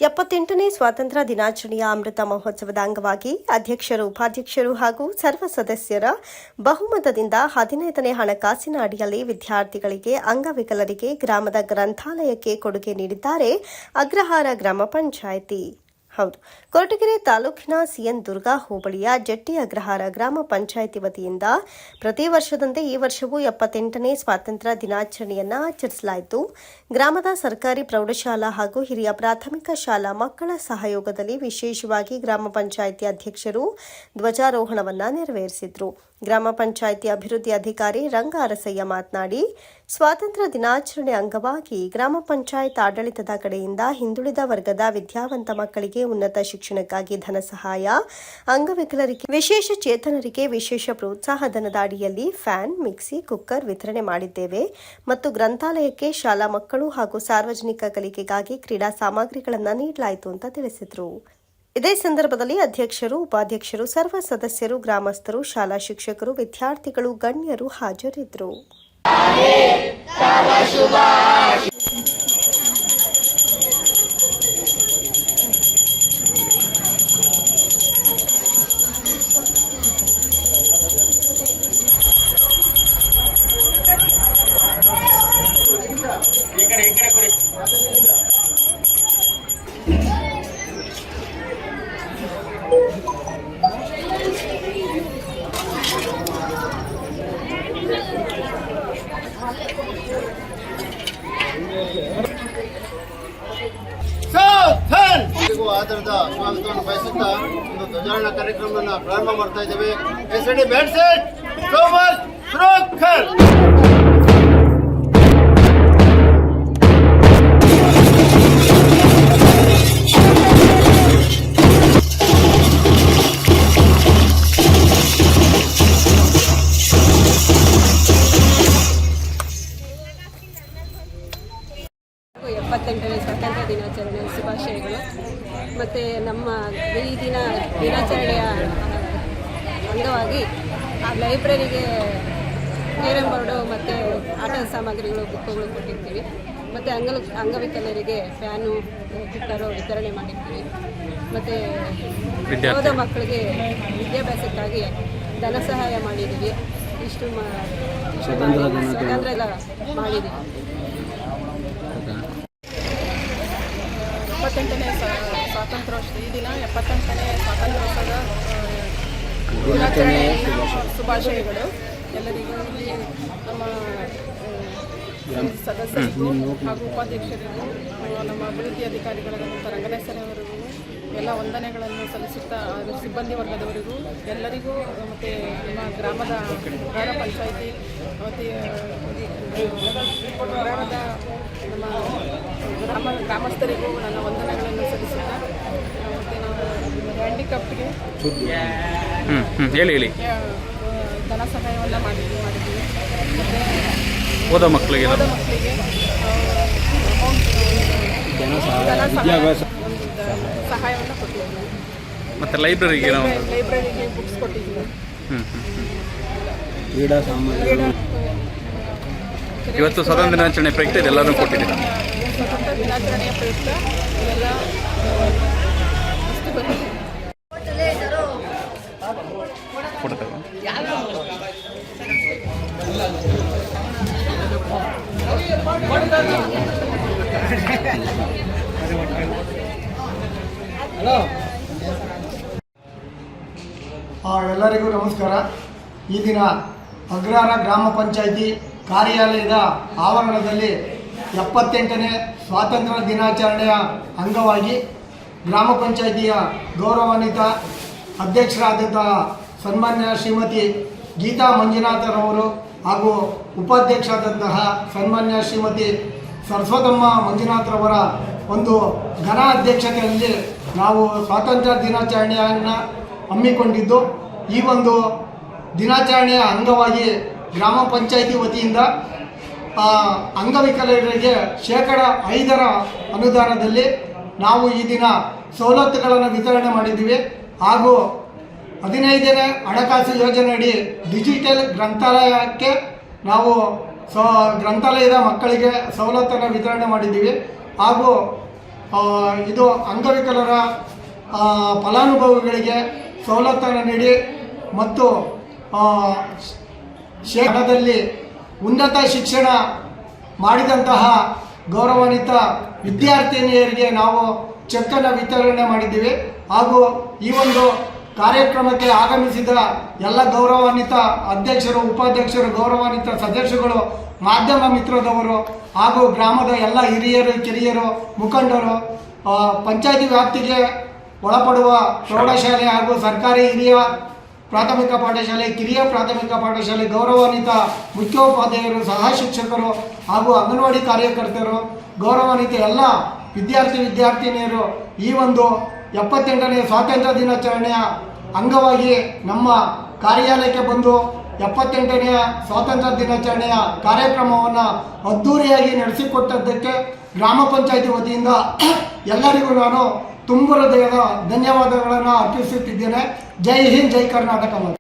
78ನೇ ಸ್ವಾತಂತ್ರ್ಯ ದಿನಾಚರಣೆಯ ಅಮೃತ ಮಹೋತ್ಸವದ ಅಂಗವಾಗಿ ಅಧ್ಯಕ್ಷರು, ಉಪಾಧ್ಯಕ್ಷರು ಹಾಗೂ ಸರ್ವ ಸದಸ್ಯರ ಬಹುಮತದಿಂದ 15ನೇ ಹಣಕಾಸಿನ ಅಡಿಯಲ್ಲಿ ವಿದ್ಯಾರ್ಥಿಗಳಿಗೆ, ಅಂಗವಿಕಲರಿಗೆ ಗ್ರಾಮದ ಗ್ರಂಥಾಲಯಕ್ಕೆ ಕೊಡುಗೆ ನೀಡಿದ್ದಾರೆ ಅಗ್ರಹಾರ ಗ್ರಾಮ ಪಂಚಾಯಿತಿ. ಹೌದು, ಕೊರಟಗೆರೆ ತಾಲೂಕಿನ ಸಿಎನ್ ದುರ್ಗಾ ಹೋಬಳಿಯ ಜಟ್ಟಿ ಅಗ್ರಹಾರ ಗ್ರಾಮ ಪಂಚಾಯಿತಿ ವತಿಯಿಂದ ಪ್ರತಿ ವರ್ಷದಂತೆ ಈ ವರ್ಷವೂ 78ನೇ ಸ್ವಾತಂತ್ರ್ಯ ದಿನಾಚರಣೆಯನ್ನು ಆಚರಿಸಲಾಯಿತು. ಗ್ರಾಮದ ಸರ್ಕಾರಿ ಪ್ರೌಢಶಾಲಾ ಹಾಗೂ ಹಿರಿಯ ಪ್ರಾಥಮಿಕ ಶಾಲಾ ಮಕ್ಕಳ ಸಹಯೋಗದಲ್ಲಿ ವಿಶೇಷವಾಗಿ ಗ್ರಾಮ ಪಂಚಾಯಿತಿ ಅಧ್ಯಕ್ಷರು ಧ್ವಜಾರೋಹಣವನ್ನು ನೆರವೇರಿಸಿದರು. ಗ್ರಾಮ ಪಂಚಾಯಿತಿ ಅಭಿವೃದ್ಧಿ ಅಧಿಕಾರಿ ರಂಗ ಅರಸಯ್ಯ ಮಾತನಾಡಿ, ಸ್ವಾತಂತ್ರ್ಯ ದಿನಾಚರಣೆ ಅಂಗವಾಗಿ ಗ್ರಾಮ ಪಂಚಾಯತ್ ಆಡಳಿತದ ಕಡೆಯಿಂದ ಹಿಂದುಳಿದ ವರ್ಗದ ವಿದ್ಯಾವಂತ ಮಕ್ಕಳಿಗೆ ಉನ್ನತ ಶಿಕ್ಷಣಕ್ಕಾಗಿ ಧನ ಸಹಾಯ, ಅಂಗವಿಕಲರಿಗೆ, ವಿಶೇಷ ಚೇತನರಿಗೆ ವಿಶೇಷ ಪ್ರೋತ್ಸಾಹ ಧನದ ಅಡಿಯಲ್ಲಿ ಫ್ಯಾನ್, ಮಿಕ್ಸಿ, ಕುಕ್ಕರ್ ವಿತರಣೆ ಮಾಡಿದ್ದೇವೆ ಮತ್ತು ಗ್ರಂಥಾಲಯಕ್ಕೆ ಶಾಲಾ ಮಕ್ಕಳು ಹಾಗೂ ಸಾರ್ವಜನಿಕ ಕಲಿಕೆಗಾಗಿ ಕ್ರೀಡಾ ಸಾಮಗ್ರಿಗಳನ್ನು ನೀಡಲಾಯಿತು ಅಂತ ತಿಳಿಸಿದರು. ಇದೇ ಸಂದರ್ಭದಲ್ಲಿ ಅಧ್ಯಕ್ಷರು, ಉಪಾಧ್ಯಕ್ಷರು, ಸರ್ವ ಸದಸ್ಯರು, ಗ್ರಾಮಸ್ಥರು, ಶಾಲಾ ಶಿಕ್ಷಕರು, ವಿದ್ಯಾರ್ಥಿಗಳು, ಗಣ್ಯರು ಹಾಜರಿದ್ದರು. ಆಧಾರದ ಸ್ವಾಗತವನ್ನು ಬಯಸುತ್ತಾ ಒಂದು ಧ್ವಜಾರೋಹಣ ಕಾರ್ಯಕ್ರಮವನ್ನು ಪ್ರಾರಂಭ ಮಾಡ್ತಾ ಇದ್ದೇವೆ. ಎಸ್ಡಿ ಬ್ಯಾಟ್ ಸೆಟ್ ಥಾಮಸ್ ಶ್ರೋಕರ್. ಸ್ವಾತಂತ್ರ್ಯ ದಿನಾಚರಣೆ ಶುಭಾಶಯಗಳು. ಮತ್ತು ನಮ್ಮ ಈ ದಿನಾಚರಣೆಯ ಅಂಗವಾಗಿ ಆ ಲೈಬ್ರರಿಗೆ ಕೇರಂ ಬೋರ್ಡು ಮತ್ತು ಆಟದ ಸಾಮಗ್ರಿಗಳು, ಬುಕ್ಗಳು ಕೊಟ್ಟಿರ್ತೀವಿ. ಮತ್ತು ಅಂಗವಿಕಲರಿಗೆ ಫ್ಯಾನು, ಕುಕ್ಕರು ವಿತರಣೆ ಮಾಡಿರ್ತೀವಿ. ಮತ್ತು ಓದೋ ಮಕ್ಕಳಿಗೆ ವಿದ್ಯಾಭ್ಯಾಸಕ್ಕಾಗಿ ಧನ ಸಹಾಯ ಮಾಡಿದ್ದೀವಿ. ಇಷ್ಟು ಸ್ವಾತಂತ್ರ್ಯ ಎಲ್ಲ ಮಾಡಿದ್ದೀವಿ. 78ನೇ ಸ್ವಾತಂತ್ರ್ಯೋತ್ಸವ ಈ ದಿನ 78ನೇ ಸ್ವಾತಂತ್ರ್ಯೋತ್ಸವದ ದಿನಾಚರಣೆಯ ಶುಭಾಶಯಗಳು ಎಲ್ಲರಿಗೂ. ನಮ್ಮ ಸದಸ್ಯರಿಗೂ ಹಾಗೂ ಉಪಾಧ್ಯಕ್ಷರಿಗೂ, ನಮ್ಮ ಅಭಿವೃದ್ಧಿ ಅಧಿಕಾರಿಗಳಿಗೂ, ರಂಗನೇಶ್ವರವರಿಗೂ ಎಲ್ಲ ವಂದನೆಗಳನ್ನು ಸಲ್ಲಿಸುತ್ತಾ, ಸಿಬ್ಬಂದಿ ವರ್ಗದವರಿಗೂ ಎಲ್ಲರಿಗೂ, ಮತ್ತು ನಮ್ಮ ಗ್ರಾಮದ ಪಂಚಾಯಿತಿ ಗ್ರಾಮದ ನಮ್ಮ ಗ್ರಾಮಸ್ಥರಿಗೂ ನನ್ನ ವಂದನೆಗಳನ್ನು ಸಲ್ಲಿಸುತ್ತಾ, ಮತ್ತು ನಾವು ಹ್ಯಾಂಡಿಕ್ಯಾಪ್ಗೆ ಧನ ಸಹಾಯವನ್ನು ಮಾಡಿದ್ದೀವಿ. ಮತ್ತು ಓದೋ ಮಕ್ಕಳಿಗೆ ಸಹಾಯವನ್ನು ಕೊಟ್ಟಿದ್ದೀವಿ. ಮತ್ತು ಲೈಬ್ರರಿಗೆ ಬುಕ್ಸ್ ಕೊಟ್ಟಿದ್ದೀವಿ. ಕ್ರೀಡಾ ಸಾಮಗ್ರಿ ಇವತ್ತು ಸ್ವಾತಂತ್ರ್ಯ ದಿನಾಚರಣೆ ಪ್ರಯುಕ್ತ ಇದೆಲ್ಲರೂ ಕೊಟ್ಟಿದ್ದೀರಾ? ಸ್ವಾತಂತ್ರ್ಯ ದಿನಾಚರಣೆಯ ಪ್ರಯುಕ್ತ ಎಲ್ಲ ವಸ್ತು ಕೊಟ್ಟಿದ್ದೀವಿ. ಎಲ್ಲರಿಗೂ ನಮಸ್ಕಾರ. ಈ ದಿನ ಅಗ್ರಹಾರ ಗ್ರಾಮ ಪಂಚಾಯಿತಿ ಕಾರ್ಯಾಲಯದ ಆವರಣದಲ್ಲಿ 78ನೇ ಸ್ವಾತಂತ್ರ್ಯ ದಿನಾಚರಣೆಯ ಅಂಗವಾಗಿ ಗ್ರಾಮ ಪಂಚಾಯಿತಿಯ ಗೌರವಾನ್ವಿತ ಅಧ್ಯಕ್ಷರಾದಂತಹ ಸನ್ಮಾನ್ಯ ಶ್ರೀಮತಿ ಗೀತಾ ಮಂಜುನಾಥರವರು ಹಾಗೂ ಉಪಾಧ್ಯಕ್ಷರಾದಂತಹ ಸನ್ಮಾನ್ಯ ಶ್ರೀಮತಿ ಸರಸ್ವತಮ್ಮ ಮಂಜುನಾಥರವರ ಒಂದು ಘನ ಅಧ್ಯಕ್ಷತೆಯಲ್ಲಿ ನಾವು ಸ್ವಾತಂತ್ರ್ಯ ದಿನಾಚರಣೆಯನ್ನು ಹಮ್ಮಿಕೊಂಡಿದ್ದು, ಈ ಒಂದು ದಿನಾಚರಣೆಯ ಅಂಗವಾಗಿ ಗ್ರಾಮ ಪಂಚಾಯಿತಿ ವತಿಯಿಂದ ಅಂಗವಿಕಲರಿಗೆ 5% ಅನುದಾನದಲ್ಲಿ ನಾವು ಈ ದಿನ ಸವಲತ್ತುಗಳನ್ನು ವಿತರಣೆ ಮಾಡಿದ್ದೀವಿ. ಹಾಗೂ 15ನೇ ಹಣಕಾಸು ಯೋಜನೆಯಡಿ ಡಿಜಿಟಲ್ ಗ್ರಂಥಾಲಯಕ್ಕೆ ನಾವು ಗ್ರಂಥಾಲಯದ ಮಕ್ಕಳಿಗೆ ಸವಲತ್ತನ್ನು ವಿತರಣೆ ಮಾಡಿದ್ದೀವಿ. ಹಾಗೂ ಇದು ಅಂಗವಿಕಲರ ಫಲಾನುಭವಿಗಳಿಗೆ ಸವಲತ್ತನ್ನು ನೀಡಿ ಮತ್ತು ಹಣದಲ್ಲಿ ಉನ್ನತ ಶಿಕ್ಷಣ ಮಾಡಿದಂತಹ ಗೌರವಾನ್ವಿತ ವಿದ್ಯಾರ್ಥಿನಿಯರಿಗೆ ನಾವು ಚೆಕ್ಕನ್ನು ವಿತರಣೆ ಮಾಡಿದ್ದೀವಿ. ಹಾಗೂ ಈ ಒಂದು ಕಾರ್ಯಕ್ರಮಕ್ಕೆ ಆಗಮಿಸಿದ ಎಲ್ಲ ಗೌರವಾನ್ವಿತ ಅಧ್ಯಕ್ಷರು, ಉಪಾಧ್ಯಕ್ಷರು, ಗೌರವಾನ್ವಿತ ಸದಸ್ಯಗಳು, ಮಾಧ್ಯಮ ಮಿತ್ರದವರು ಹಾಗೂ ಗ್ರಾಮದ ಎಲ್ಲ ಹಿರಿಯರು, ಕಿರಿಯರು, ಮುಖಂಡರು, ಪಂಚಾಯತಿ ವ್ಯಾಪ್ತಿಗೆ ಒಳಪಡುವ ಪ್ರೌಢಶಾಲೆ ಹಾಗೂ ಸರ್ಕಾರಿ ಹಿರಿಯ ಪ್ರಾಥಮಿಕ ಪಾಠಶಾಲೆ, ಕಿರಿಯ ಪ್ರಾಥಮಿಕ ಪಾಠಶಾಲೆ ಗೌರವಾನ್ವಿತ ಮುಖ್ಯೋಪಾಧ್ಯಾಯರು, ಸಹ ಶಿಕ್ಷಕರು ಹಾಗೂ ಅಂಗನವಾಡಿ ಕಾರ್ಯಕರ್ತರು, ಗೌರವಾನ್ವಿತ ಎಲ್ಲ ವಿದ್ಯಾರ್ಥಿನಿಯರು ಈ ಒಂದು 78ನೇ ಸ್ವಾತಂತ್ರ್ಯ ದಿನಾಚರಣೆಯ ಅಂಗವಾಗಿ ನಮ್ಮ ಕಾರ್ಯಾಲಯಕ್ಕೆ ಬಂದು 78ನೇ ಸ್ವಾತಂತ್ರ್ಯ ದಿನಾಚರಣೆಯ ಕಾರ್ಯಕ್ರಮವನ್ನು ಅದ್ಧೂರಿಯಾಗಿ ನಡೆಸಿಕೊಟ್ಟದ್ದಕ್ಕೆ ಗ್ರಾಮ ಪಂಚಾಯಿತಿ ವತಿಯಿಂದ ಎಲ್ಲರಿಗೂ ನಾನು ತುಂಬ ಹೃದಯದ ಧನ್ಯವಾದಗಳನ್ನು ಅರ್ಪಿಸುತ್ತಿದ್ದೇನೆ. ಜೈ ಹಿಂದ್, ಜೈ ಕರ್ನಾಟಕ.